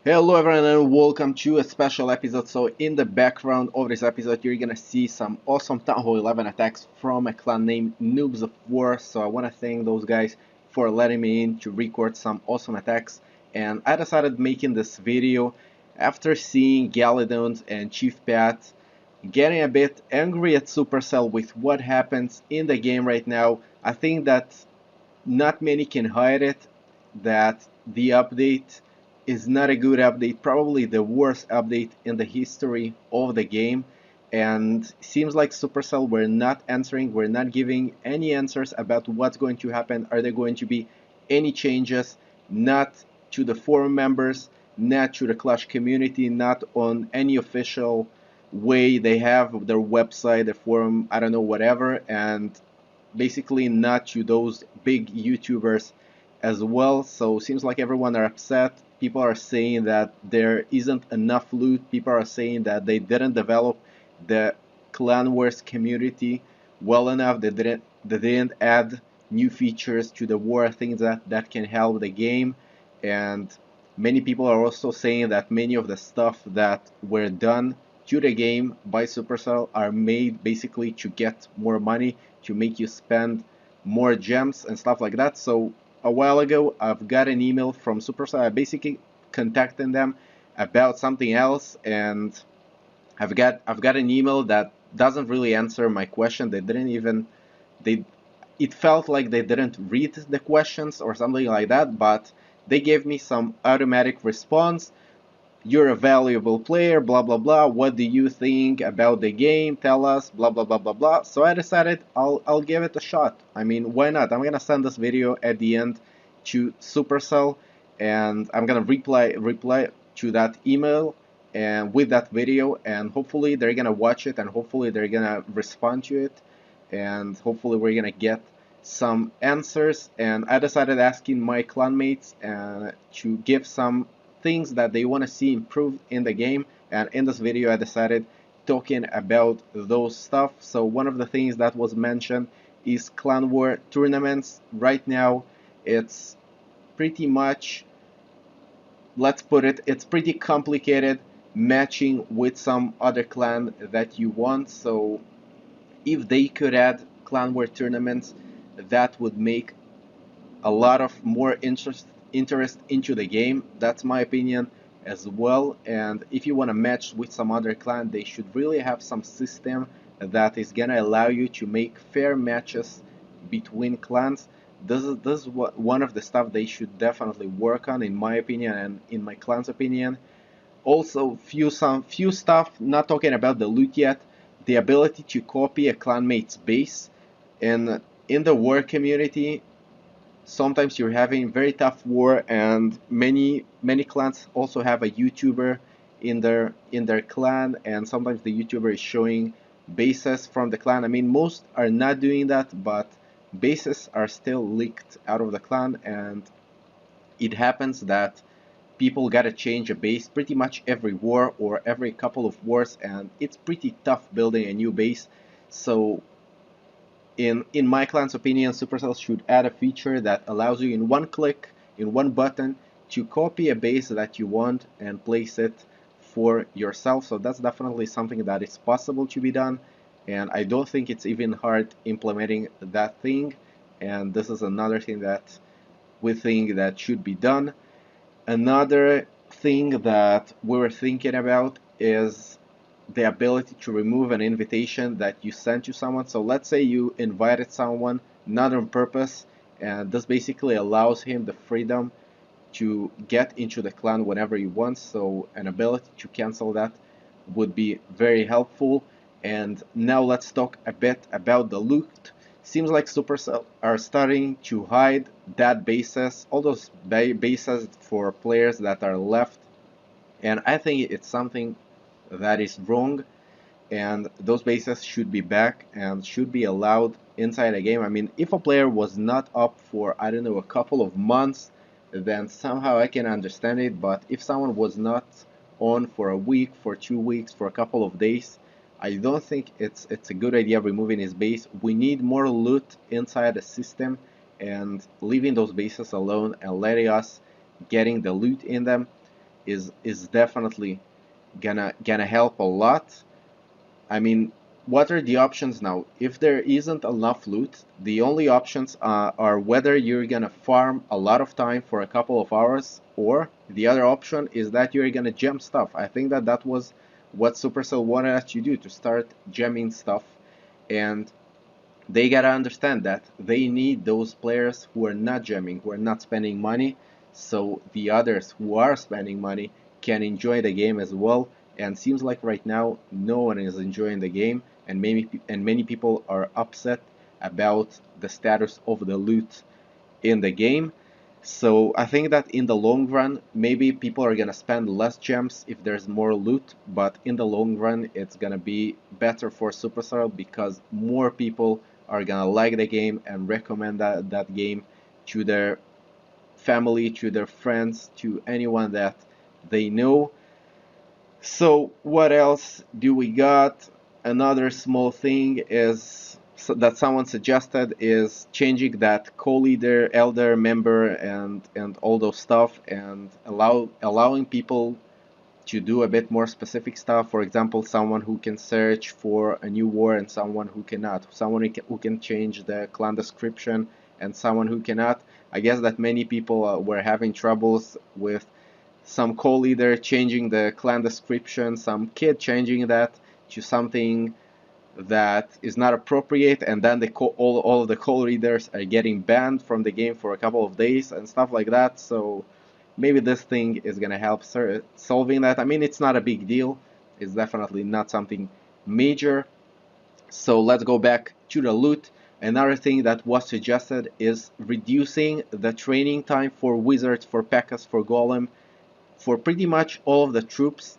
Hello everyone and welcome to a special episode. So in the background of this episode you're gonna see some awesome Town Hall 11 attacks from a clan named Noobs of War. So I wanna thank those guys for letting me in to record some awesome attacks. And I decided making this video after seeing Galadons and Chief Pat getting a bit angry at Supercell with what happens in the game right now. I think that not many can hide it, that the update is not a good update, probably the worst update in the history of the game. And seems like Supercell were not answering, were not giving any answers about what's going to happen. Are there going to be any changes? Not to the forum members, not to the Clash community, not on any official way. They have their website, the forum, I don't know, whatever, and basically not to those big YouTubers as well. So seems like everyone are upset. People are saying that there isn't enough loot. People are saying that they didn't develop the Clan Wars community well enough. They didn't add new features to the war, things that can help the game. And many people are also saying that many of the stuff that were done to the game by Supercell are made basically to get more money, to make you spend more gems and stuff like that. So a while ago, I've got an email from Supercell. I basically contacted them about something else, and I've got an email that doesn't really answer my question. They didn't even they it felt like they didn't read the questions or something like that, but they gave me some automatic response. You're a valuable player, blah blah blah. What do you think about the game? Tell us, blah blah blah blah blah. So I decided I'll give it a shot. I mean, why not? I'm gonna send this video at the end to Supercell, and I'm gonna reply to that email and with that video, and hopefully they're gonna watch it, and hopefully they're gonna respond to it, and hopefully we're gonna get some answers. And I decided asking my clanmates to give some things that they want to see improved in the game, and in this video I decided talking about those stuff. So one of the things that was mentioned is clan war tournaments. Right now it's pretty much, let's put it, it's pretty complicated matching with some other clan that you want. So if they could add clan war tournaments, that would make a lot of more interest into the game. That's my opinion as well. And if you want to match with some other clan, they should really have some system that is gonna allow you to make fair matches between clans. This is one of the stuff they should definitely work on, in my opinion and in my clan's opinion. Also, few stuff, not talking about the loot yet, the ability to copy a clanmate's base. In the war community, sometimes you're having very tough war, and many clans also have a YouTuber in their clan, and sometimes the YouTuber is showing bases from the clan. I mean, most are not doing that, but bases are still leaked out of the clan, and it happens that people gotta change a base pretty much every war or every couple of wars, and it's pretty tough building a new base. So in my clan's opinion, Supercell should add a feature that allows you in one click, in one button, to copy a base that you want and place it for yourself. So that's definitely something that is possible to be done, and I don't think it's even hard implementing that thing. And this is another thing that we think that should be done. Another thing that we were thinking about is the ability to remove an invitation that you sent to someone. So let's say you invited someone not on purpose, and this basically allows him the freedom to get into the clan whenever he wants. So an ability to cancel that would be very helpful. And now let's talk a bit about the loot. Seems like Supercell are starting to hide that bases, all those bases for players that are left, and I think it's something that is wrong, and those bases should be back and should be allowed inside a game. I mean, if a player was not up for, I don't know, a couple of months, then somehow I can understand it. But if someone was not on for a week, for 2 weeks, for a couple of days, I don't think it's a good idea removing his base. We need more loot inside the system, and leaving those bases alone and letting us getting the loot in them is definitely gonna help a lot. I mean, what are the options now? If there isn't enough loot, the only options are whether you're gonna farm a lot of time for a couple of hours, or the other option is that you're gonna gem stuff. I think that that was what Supercell wanted us to do, to start gemming stuff, and they gotta understand that they need those players who are not gemming, who are not spending money, so the others who are spending money can enjoy the game as well. And seems like right now no one is enjoying the game, and many people are upset about the status of the loot in the game. So I think that in the long run, maybe people are gonna spend less gems if there's more loot, but in the long run, it's gonna be better for Supercell because more people are gonna like the game and recommend that game to their family, to their friends, to anyone that they know. So what else do we got? Another small thing is that someone suggested is changing that co-leader, elder, member, and all those stuff, and allowing people to do a bit more specific stuff. For example, someone who can search for a new war and someone who cannot. Someone who can change the clan description and someone who cannot. I guess that many people were having troubles with some co-leader changing the clan description, some kid changing that to something that is not appropriate, and then all of the co-leaders are getting banned from the game for a couple of days and stuff like that. So maybe this thing is gonna help solving that. I mean, it's not a big deal. It's definitely not something major. So let's go back to the loot. Another thing that was suggested is reducing the training time for wizards, for P.E.K.K.A.s, for golem, for pretty much all of the troops.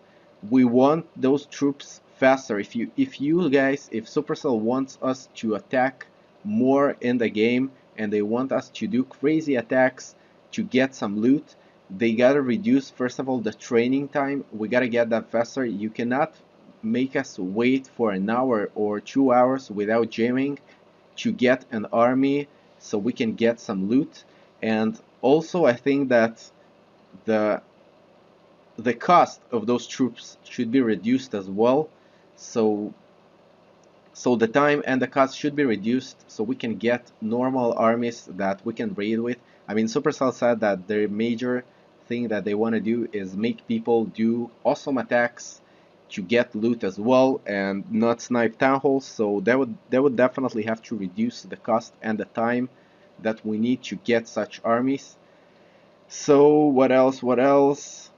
We want those troops faster. If you guys, if Supercell wants us to attack more in the game and they want us to do crazy attacks to get some loot, they gotta reduce first of all the training time. We gotta get that faster. You cannot make us wait for an hour or 2 hours without jamming to get an army so we can get some loot. And also I think that the the cost of those troops should be reduced as well. So the time and the cost should be reduced so we can get normal armies that we can raid with. I mean, Supercell said that their major thing that they want to do is make people do awesome attacks to get loot as well and not snipe town halls. So they would definitely have to reduce the cost and the time that we need to get such armies. So what else? What else?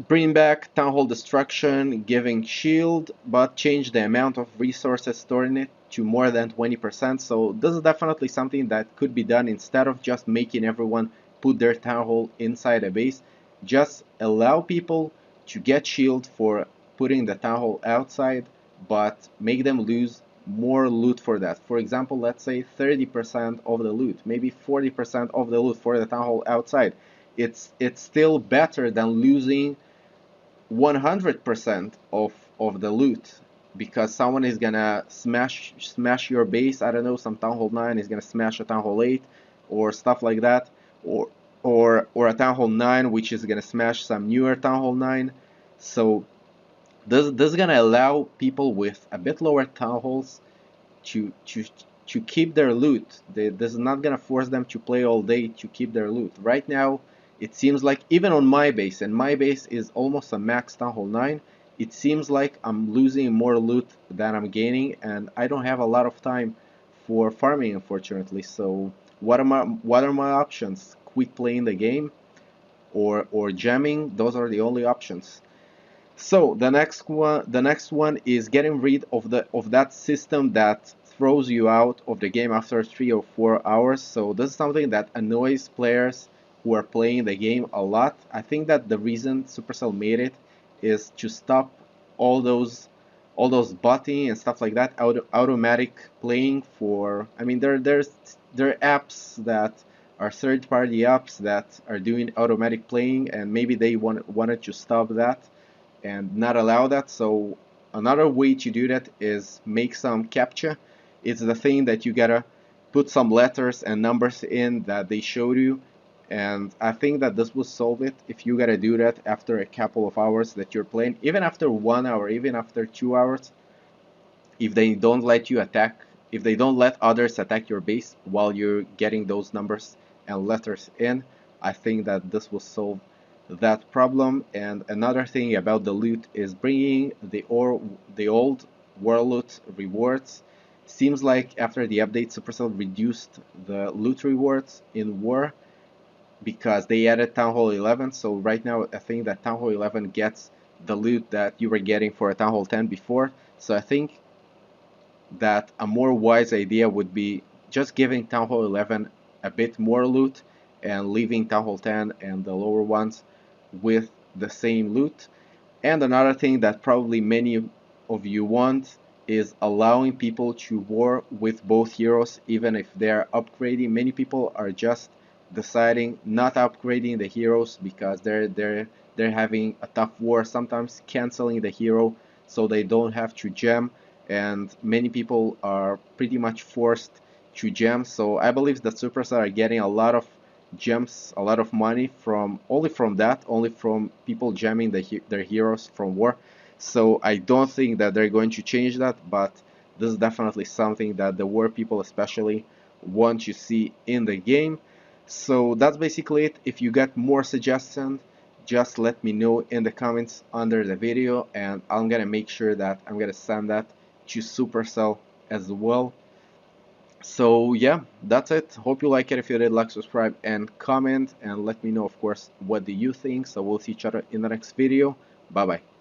Bring back Town Hall Destruction, giving shield, but change the amount of resources stored in it to more than 20%. So this is definitely something that could be done instead of just making everyone put their Town Hall inside a base. Just allow people to get shield for putting the Town Hall outside, but make them lose more loot for that. For example, let's say 30% of the loot, maybe 40% of the loot for the Town Hall outside. It's still better than losing 100% of the loot because someone is gonna smash your base. I don't know, some Town Hall 9 is gonna smash a Town Hall 8 or stuff like that, or a Town Hall 9 which is gonna smash some newer Town Hall 9. So this is gonna allow people with a bit lower Town Halls to keep their loot. This is not gonna force them to play all day to keep their loot. Right now, it seems like even on my base, and my base is almost a max Town Hall 9, it seems like I'm losing more loot than I'm gaining, and I don't have a lot of time for farming, unfortunately. So what are my options? Quit playing the game or jamming? Those are the only options. So the next one is getting rid of that system that throws you out of the game after 3 or 4 hours. So this is something that annoys players who are playing the game a lot. I think that the reason Supercell made it is to stop all those botting and stuff like that, automatic playing for. I mean, there are apps that are third-party apps that are doing automatic playing, and maybe they wanted to stop that and not allow that. So another way to do that is make some captcha. It's the thing that you gotta put some letters and numbers in that they showed you, And I think that this will solve it if you gotta do that after a couple of hours that you're playing, even after 1 hour, even after 2 hours. If they don't let you attack, if they don't let others attack your base while you're getting those numbers and letters in, I think that this will solve that problem. And another thing about the loot is bringing the old war loot rewards. Seems like after the update, Supercell reduced the loot rewards in war because they added Town Hall 11. So right now, I think that Town Hall 11 gets the loot that you were getting for a Town Hall 10 before. So I think that a more wise idea would be just giving Town Hall 11 a bit more loot and leaving Town Hall 10 and the lower ones with the same loot. And another thing that probably many of you want is allowing people to war with both heroes even if they're upgrading. Many people are just deciding not upgrading the heroes because they're having a tough war, sometimes canceling the hero so they don't have to gem, and many people are pretty much forced to gem. So I believe that Supercell are getting a lot of gems, a lot of money from only from people gemming their heroes from war. So I don't think that they're going to change that, but this is definitely something that the war people especially want to see in the game. So that's basically it. If you get more suggestions, just let me know in the comments under the video, and I'm gonna make sure that I'm gonna send that to Supercell as well. So yeah, that's it. Hope you like it. If you did, like, subscribe, and comment, and let me know, of course, what do you think. So we'll see each other in the next video. Bye bye.